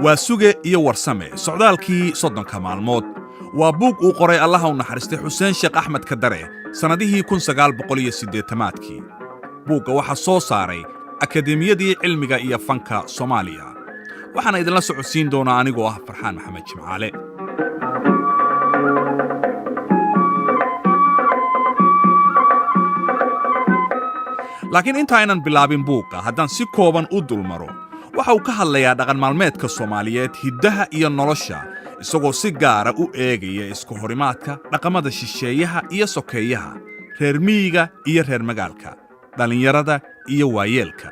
waa suge iyo warsame socdaalkii soddonka maalmood waa buug uu qoray allaha u naxariistay xuseen sheekh axmed kadare sannadihii 1980aadkii buugga waxaa soo saaray akademiyadii cilmiga iyo fanka soomaaliya waxaana idinla socodsiin doonaa anigoo ah farxaan maxamed jimcaale laakiin inta aynan bilaabin buugga haddaan si kooban u dulmaro waxa uu ka hadlayaa dhaqan maalmeedka Soomaaliyeed hiddaha iyo nolosha isagoo si gaara u eegaya isku horimaadka dhaqamada shisheeyaha iyo sokeeyaha reer miyiga iyo reer magaalka dhalinyarada iyo waayeelka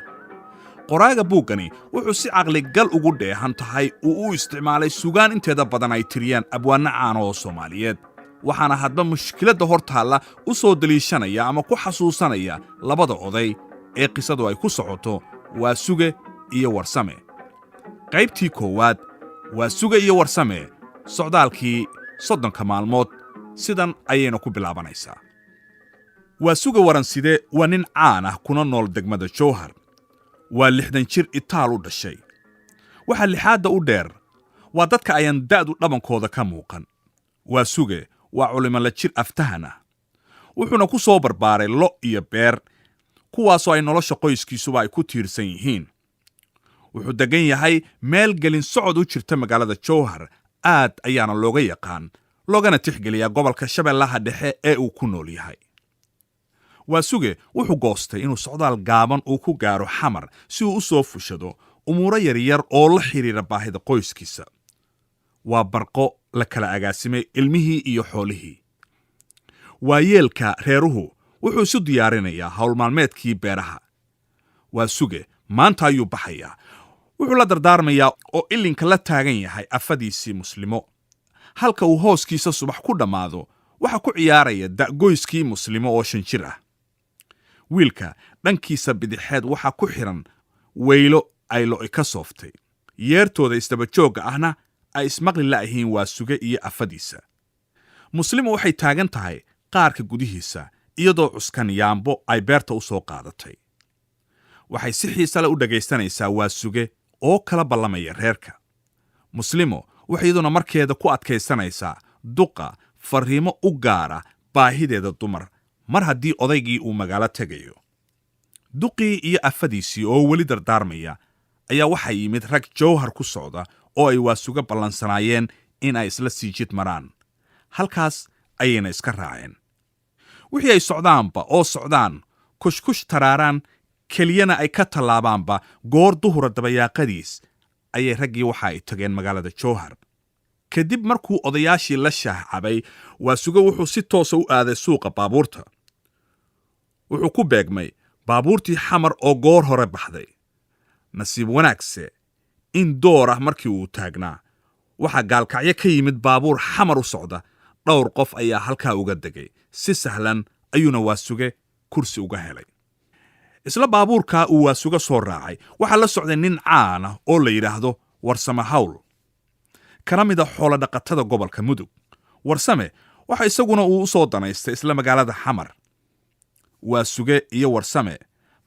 qoraaga buuggani wuxuu si caqli gal ugu dheehan tahay uu u isticmaalay sugaan inteeda badan ay tiriyaan abwaanno caan oo Soomaaliyeed waxaana hadba mushkiladda hortaalla u soo daliishanaya ama ku xasuusanaya labada oday ee qisadu ay ku socoto waa suge iyo warsame qaybtii koowaad waa suge iyo warsame socdaalkii soddonka maalmood sidan ayayna ku bilaabanaysaa waa suge waranside waa nin caan ah kuna nool degmada Jowhar waa 60 jir Itaal u dhashay waxa lixaadda u dheer waa dadka ayaan da'du dhabankooda ka muuqan waa suge waa culimo la jir aftahana wuxuuna ku soo barbaaray lo iyo beer kuwaasoo ay nolosha qoyskiisuba ay ku tiirsan yihiin wuxuu degan yahay meel gelin socod u jirta magaalada Jowhar aad ayaana looga yaqaan loogana tixgeliyaa gobolka Shabeellaha Dhexe ee uu ku nool yahay waa suge wuxuu goostay inuu socdaal gaaban uu ku gaaro xamar si uu u soo fushado umuuro yaryar oo la xiriira baahida qoyskiisa waa barqo la kala agaasimay ilmihii iyo xoolihii waayeelka reeruhu wuxuu isu diyaarinayaa hawl maalmeedkii beeraha waa suge maanta ayuu baxayaa wuxuu la dardaarmayaa oo ilinka la taagan yahay afadiisii muslimo halka uu hooskiisa subax ku dhammaado waxa ku ciyaaraya da'goyskii muslimo oo 5 jir ah wiilka dhankiisa bidixeed waxa ku xiran weylo ay lo'i ka sooftay yeertooda isdaba joogga ahna ay ismaqli la'yihiin waa suge iyo afadiisa muslimo waxay taagan tahay qaarka gudihiisa iyadoo cuskan yaambo ay beerta u soo qaadatay waxay si xiisa leh u dhagaysanaysaa waa suge oo kala ballamaya reerka muslimo waxay iyaduna markeeda ku adkaysanaysaa duqa fariimo u gaara baahideeda dumar mar haddii odaygii uu magaalo tegayo duqii iyo afadiisii oo weli dardaarmaya ayaa waxaa yimid rag Jowhar ku socda oo ay waa suge ballansanaayeen in ay isla sii jid maraan halkaas ayayna iska raaceen wixii ay socdaanba oo socdaan kushkush taraaraan keliyana ay ka tallaabaanba goor duhura dabayaaqadiis ayay raggii waxa ay tageen magaalada Jowhar kadib markuu odayaashii la shaahcabay waa suge wuxuu si toosa u aaday suuqa baabuurta wuxuu ku beegmay baabuurtii xamar oo goor hore baxday nasiib wanaagse in door ah markii uu taagnaa waxa gaalkacyo ka yimid baabuur xamar u socda dhowr qof ayaa halkaa uga degay si sahlan ayuuna waa suge kursi uga helay isla baabuurka uu waa suge soo raacay waxa la socday nin caan ah oo la yiraahdo warsame hawl kana mid ah xoolo dhaqatada gobolka Mudug warsame waxa isaguna uu soo danaystay isla magaalada xamar waa suge iyo warsame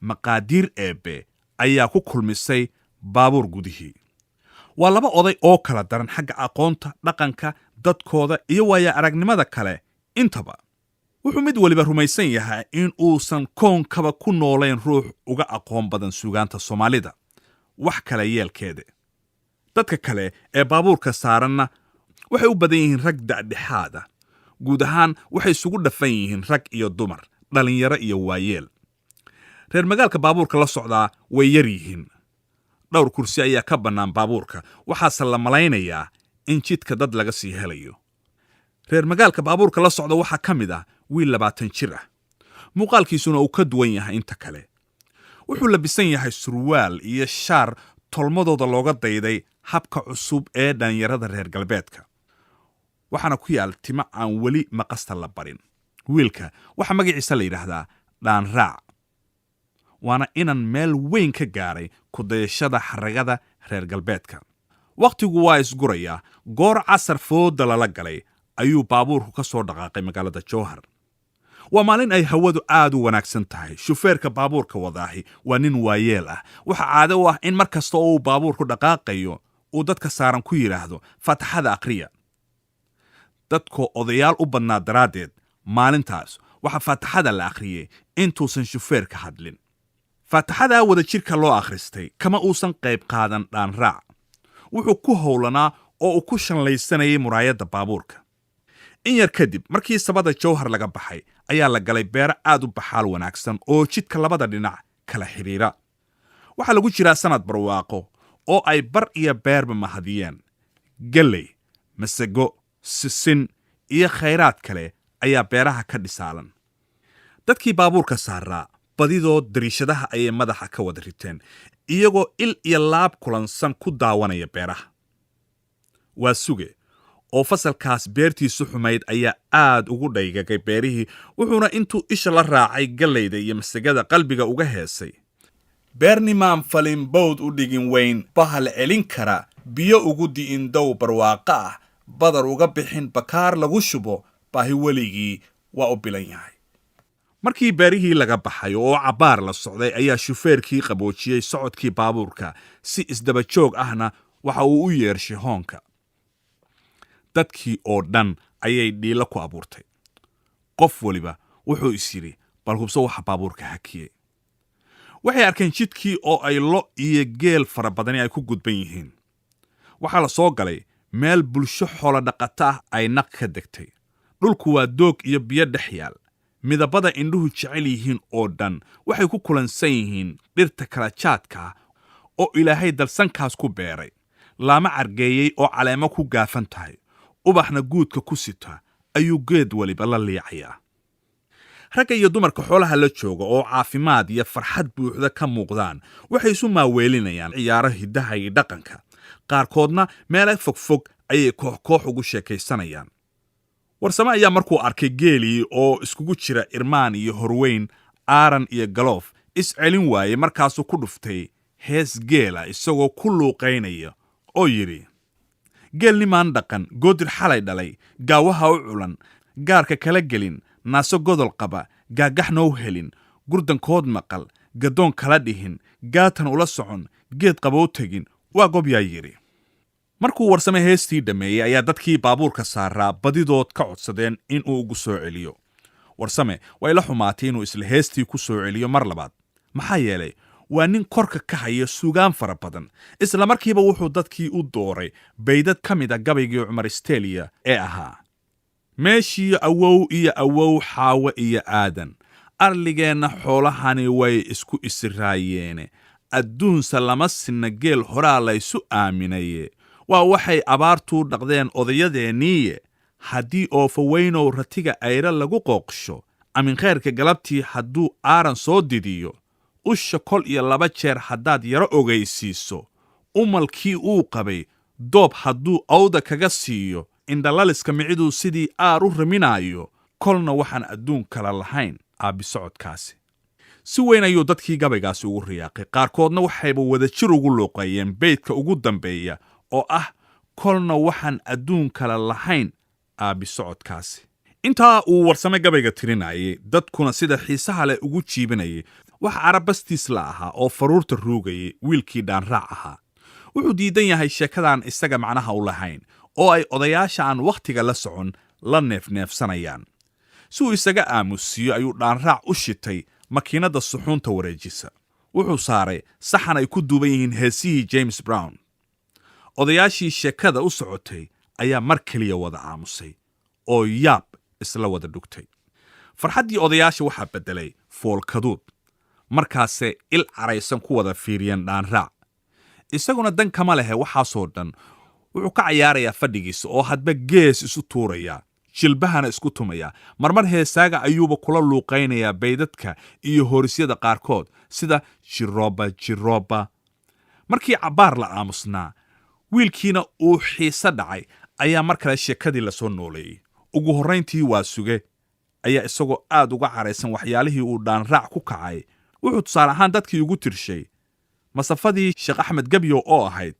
maqaadiir eebe ayaa ku kulmisay baabuur gudihii waa laba oday oo kala daran xagga aqoonta dhaqanka dadkooda iyo waaya aragnimada kale intaba wuxuu mid waliba rumaysan yahay in uusan koonkaba ku noolayn ruux uga aqoon badan suugaanta Soomaalida wax kale yeelkeeda dadka kale ee baabuurka saaranna waxay u badan yihiin rag dhexdhexaad ah guud ahaan waxay isugu dhafan yihiin rag iyo dumar dhalinyaro iyo waayeel reer magaalka baabuurka la socdaa way yar yihiin dhowr kursi ayaa ka bannaan baabuurka waxaase la malaynayaa in jidka dad laga sii helayo reer magaalka baabuurka la socda waxaa ka mid ah wiil 20 jir ah muuqaalkiisuna uu ka duwan yahay inta kale wuxuu labisan yahay surwaal iyo shaar tolmadooda looga dayday habka cusub ee dhalinyarada reer galbeedka waxaana ku yaal timo aan weli maqasta la barin wiilka waxa magaciisa la yiraahdaa dhaan raac waana inan meel weyn ka gaaray ku dayashada xaragada reer galbeedka waqtigu waa isguraya goor casar fooda lala galay ayuu baabuurku ka soo dhaqaaqay magaalada Jowhar waa maalin ay hawadu aad u wanaagsan tahay shufeerka baabuurka wadaahi waa nin waayeel ah waxa caado u ah in markasta oo uu baabuurku dhaqaaqayo uu dadka saaran ku yidhaahdo faataxada akhriya. dadkoo odayaal u badnaa daraaddeed maalintaas waxaa faataxada la akhriyey intuusan shufeerka hadlin. faataxadaa wadajirka loo akhristay kama uusan qayb qaadan dhaanraac. wuxuu ku howlanaa oo uu ku shanlaysanayay muraayadda baabuurka. in yar kadib markii sabada jawhar laga baxay ayaa la galay beero aad u baxaal wanaagsan oo jidka labada dhinac kala xidhiira. waxaa lagu jiraa sanad barwaaqo oo ay bar iyo beerba mahadiyeen. galley, masago, sisin iyo khayraad kale ayaa beeraha ka dhisaalan. dadkii baabuurka saaraa badidood dariishadaha ayay madaxa ka wada riteen iyagoo il iyo laab kulansan ku daawanaya beeraha. waa suge oo fasalkaas beertiisu xumayd ayaa aad ugu dhaygagay beerihii, wuxuuna intuu isha la raacay gallayda iyo masagada qalbiga uga heesay. beernimaan falin bawd u dhigin weyn bahal celin kara, biyo ugu di'in dow barwaaqo ah, badar uga bixin bakaar lagu shubo, baahi weligii waa u bilan yahay. markii beerihii laga baxay oo cabbaar la socday ayaa shufeerkii qaboojiyey socodkii baabuurka si isdaba joog ahna waxa uu u yeershay hoonka. dadkii oo dhan ayay dhiilo ku abuurtay. qof waliba wuxuu is yidhi bal hubso waxa baabuurka hakiyey. waxay arkeen jidkii oo ay lo iyo geel fara badani ay ku gudban yihiin. waxaa la soo galay meel bulsho xoolo dhaqata ah ay naq ka degtay. dhulku waa doog iyo biyo dhex yaal. midabada indhuhu jecel yihiin oo dhan waxay ku kulansan yihiin dhirta kala jaadka ah oo ilaahay dalsankaas ku beeray. laama cargeeyey oo caleemo ku gaafan tahay. ubaxna guudka ku sita ayuu geed waliba la liicayaa. ragga iyo dumarka xoolaha la jooga oo caafimaad iyo farxad buuxda ka muuqdaan waxay isu maaweelinayaan ciyaaro hiddaha iyo dhaqanka. qaarkoodna meelo fogfog ayay koox ugu sheekaysanayaan. warsame ayaa markuu arkay geelii oo iskugu jira irmaan iyo horweyn, aaran iyo galoof iscelin waayey markaasuu ku dhuftay hees geela isagoo ku luuqaynaya oo yidhi: geelnimaan dhaqan, goodir xalay dhalay, gaawaha u culan, gaarka kala gelin, naaso godol qaba, gaagaxna u helin, gurdankood maqal, gadoon kala dhihin, gaatan ula socon, geed qabow tegin, waa gobyaa yidhi. markuu warsame heestii dhammeeyey ayaa dadkii baabuurka saaraa badidood ka codsadeen inuu ugu soo celiyo. warsame way la xumaatay inuu isla heestii ku soo celiyo mar labaad. maxaa yeelay waa nin korka ka haya suugaan fara badan. isla markiiba wuxuu dadkii u dooray baydad ka mid a gabaygii cumar isteeliya ee ahaa: meeshii awow iyo awow xaawe iyo aadan, arligeenna xoolahani way isku isiraayeene, adduunsa lama sinna geel horaa laysu aaminaye, waa waxay abaartuu dhaqdeen odayadeenniiye, haddii oofaweynow ratiga ayra lagu qooqsho, aminkhayrka galabtii hadduu aaran soo didiyo, usha kol iyo 2 jeer haddaad yaro ogaysiiso, umalkii uu qabay doob hadduu awda kaga siiyo, indhalaliska miciduu sidii aar u raminaayo, kolna waxaan adduun kala lahayn aabbisocodkaasi. si weyn ayuu dadkii gabaygaasi ugu riyaaqay. qaarkoodna waxayba wadajir ugu luuqeeyeen beydka ugu dambeeya oo ah: kolna waxaan adduun kala lahayn aabbisocodkaasi. intaa uu warsame gabayga tirinayay, dadkuna sida xiisaha leh ugu jiibinayay, wax carabastiis la ahaa oo faruurta ruugayay wiilkii dhaanraac ahaa. wuxuu diidan yahay sheekadan isaga macnaha u lahayn oo ay odayaasha aan wakhtiga la socon la neefneefsanayaan. si uu isaga aamusiiyo ayuu dhaanraac u shitay makiinadda suxuunta wareejisa. wuxuu saaray saxan ay ku duuban yihiin heesihii James Brown. odayaashii sheekada u socotay ayaa mar keliya wada aamusay oo yaab isla wada dhugtay. farxaddii odayaasha waxaa beddelay foolkaduud. markaasay il caraysan ku wada fiiriyeen dhaanraac. isaguna dan kama lehe waxaasoo dhan. wuxuu ka cayaarayaa fadhigiisa oo hadba gees isu tuurayaa, jilbahana isku tumayaa. marmar heesaaga ayuuba kula luuqaynayaa baydadka iyo horisyada qaarkood sida jirooba jirooba. markii cabbaar la aamusnaa, wiilkiina uu xiise dhacay ayaa mar kale sheekadii la soo nooleeyey. ugu horrayntii waa suge ayaa isagoo aad uga caraysan waxyaalihii uu dhaanraac ku kacay wuxuu tusaale ahaan dadkii ugu tirshay masafadii Sheekh Axmed Gebyo oo ahayd: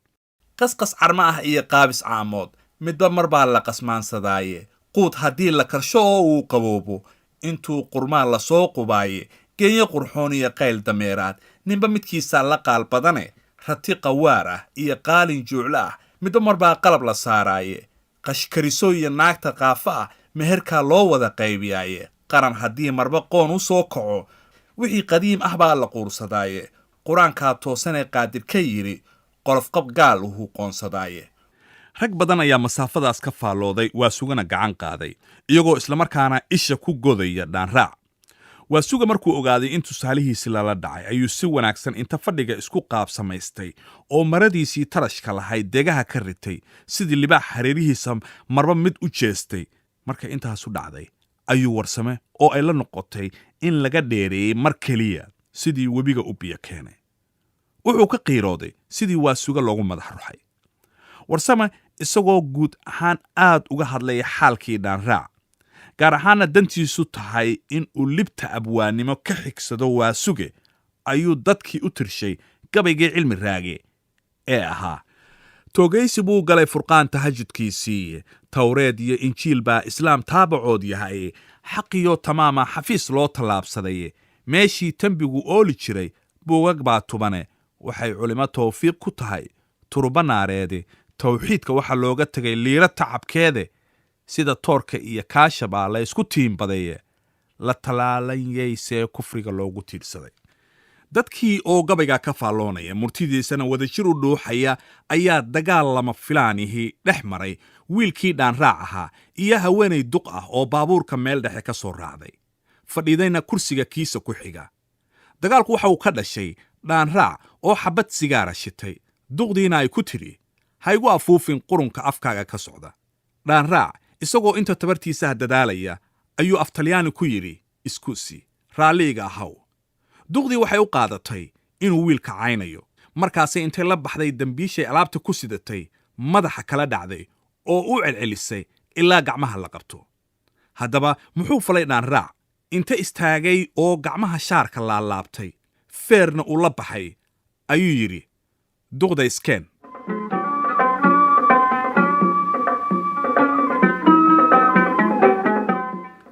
qasqas carma ah iyo qaabis caamood, midba mar baa la qasmaansadaaye, quud haddii la karsho oo uu qaboobo, intuu qurmaan la soo qubaaye, geenye qurxoon iyo qayl dameeraad, ninba midkiisaa la qaal badane, rati qawaar ah iyo qaalin juuclo ah, midba marbaa qalab la saaraaye qashkariso iyo naagta qaafa ah meherkaa loo wada qaybiyaaye qaran haddii marba qoon u soo kaco wixii qadiim ah baa la quursadaaye qur-aankaa toosanee qaadir ka yidhi qolofqab gaal uhuu qoonsadaaye rag badan ayaa masaafadaas ka faallooday waa sugana gacan qaaday iyagoo islamarkaana isha ku godaya dhaanraac waa suga markuu ogaaday in tusaalihiisi lala dhacay ayuu si wanaagsan inta fadhiga isku qaab samaystay oo maradiisii tarashka lahayd degaha ka ritay sidii libaax hareerihiisa marba mid u jeestay marka intaasu dhacday ayuu warsame oo ay la noqotay in laga dheereeyey mar keliya sidii webiga u biyo keenay wuxuu ka qiirooday sidii waa suga loogu madax ruxay warsame isagoo guud ahaan aad uga hadlaya xaalkii dhaanraac gaar ahaanna dantiisu tahay in uu libta abwaannimo ka xigsado waa suge ayuu dadkii u tirshay gabaygii cilmi raage ee ahaa toogaysi buu galay furqaan tahajudkiisii tawreed iyo injiil baa islaam taabacood yahay xaqiyo tamaama xafiis loo tallaabsaday meeshii tembigu ooli jiray buugag baa tubane waxay culimo tawfiiq ku tahay turba naareede tawxiidka waxaa looga tegay liira tacabkeede sida toorka iyo kaashabaa la isku tiimbadeeye la talaalanyaysee kufriga loogu tiirsaday dadkii oo gabaygaa ka faalloonaya murtidiisana wadajir u dhuuxaya ayaa dagaal lama filaanihii dhex maray wiilkii dhaanraac ahaa iyo haweenay duq ah oo baabuurka meel dhexe ka soo raacday fadhiidayna kursiga kiisa ku xiga dagaalku waxa uu ka dhashay dhaanraac oo xabad sigaara shitay duqdiina ay ku tidhi ha igu afuufin qurunka afkaaga ka socda dhaanraac isagoo inta tabartiisaha dadaalaya ayuu aftalyaani ku yidhi iskusi raalliiga ahaw duqdii waxay u qaadatay inuu wiilka caynayo markaasay intay la baxday dembiishay alaabta ku sidatay madaxa kala dhacday oo u celcelisay ilaa gacmaha la qabto haddaba muxuu falay dhaanraac inta istaagay oo gacmaha shaarka laalaabtay feerna uu la baxay ayuu yidhi duqda iskeen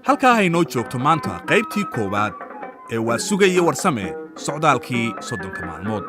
halkaa haynoo joogto maanta qaybtii koowaad ee waa suga iyo warsame socdaalkii 30 maalmood